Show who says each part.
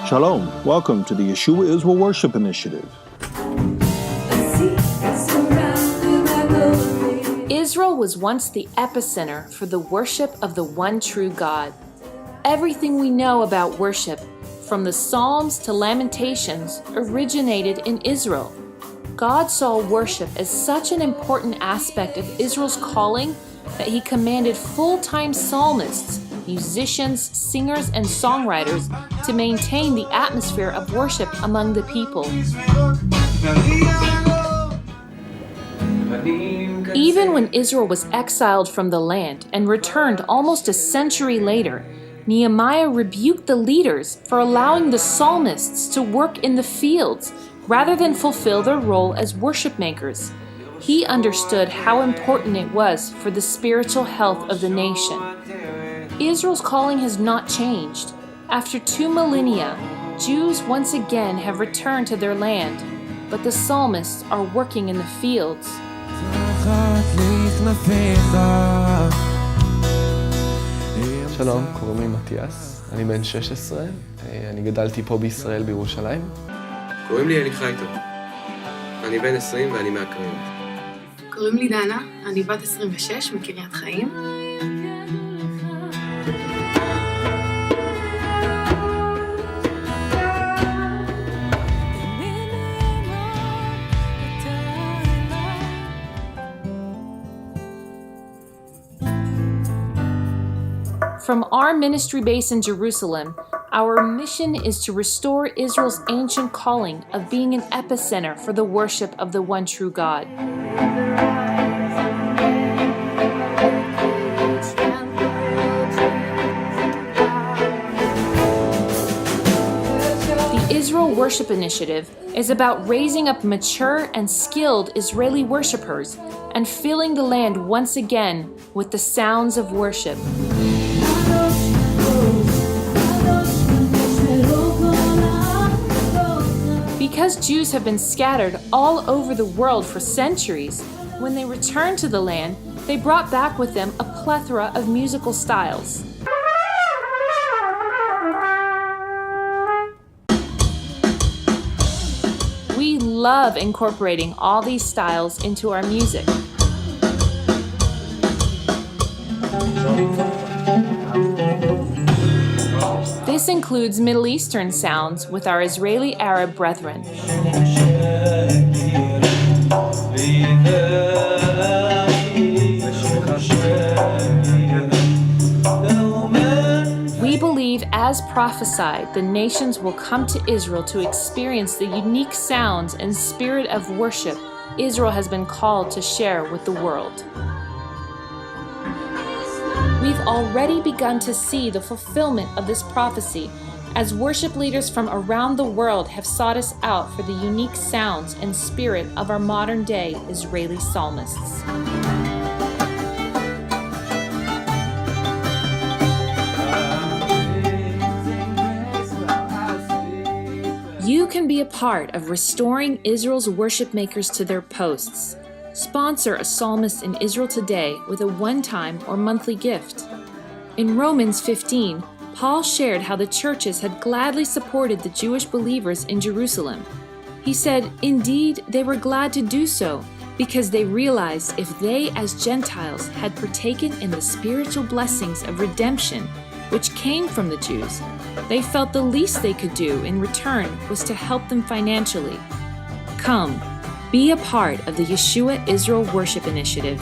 Speaker 1: Shalom, welcome to the Yeshua Israel Worship Initiative.
Speaker 2: Israel was once the epicenter for the worship of the one true God. Everything we know about worship, from the Psalms to Lamentations, originated in Israel. God saw worship as such an important aspect of Israel's calling that He commanded full-time psalmists, musicians, singers, and songwriters to maintain the atmosphere of worship among the people. Even when Israel was exiled from the land and returned almost a century later, Nehemiah rebuked the leaders for allowing the psalmists to work in the fields rather than fulfill their role as worship makers. He understood how important it was for the spiritual health of the nation. Israel's calling has not changed. After 2 millennia, Jews once again have returned to their land, but the psalmists are working in the fields.
Speaker 3: שלום, קוראים לי מתיאס, אני בן 16, אני גדלתי פה בישראל בירושלים.
Speaker 4: קוראים לי אליחייטו, אני בן 20 ואני מהקריות.
Speaker 5: קוראים לי דנה, אני בת 26 מקריית חיים.
Speaker 2: From our ministry base in Jerusalem, our mission is to restore Israel's ancient calling of being an epicenter for the worship of the one true God. The Israel Worship Initiative is about raising up mature and skilled Israeli worshipers and filling the land once again with the sounds of worship. Because Jews have been scattered all over the world for centuries, when they returned to the land, they brought back with them a plethora of musical styles. We love incorporating all these styles into our music. This includes Middle Eastern sounds with our Israeli Arab brethren. We believe, as prophesied, the nations will come to Israel to experience the unique sounds and spirit of worship Israel has been called to share with the world. We've already begun to see the fulfillment of this prophecy as worship leaders from around the world have sought us out for the unique sounds and spirit of our modern-day Israeli psalmists. You can be a part of restoring Israel's worship makers to their posts. Sponsor a psalmist in Israel today with a one-time or monthly gift. In Romans 15, Paul shared how the churches had gladly supported the Jewish believers in Jerusalem. He said, indeed, they were glad to do so, because they realized if they as Gentiles had partaken in the spiritual blessings of redemption which came from the Jews, they felt the least they could do in return was to help them financially. Come, be a part of the Yeshua Israel Worship Initiative.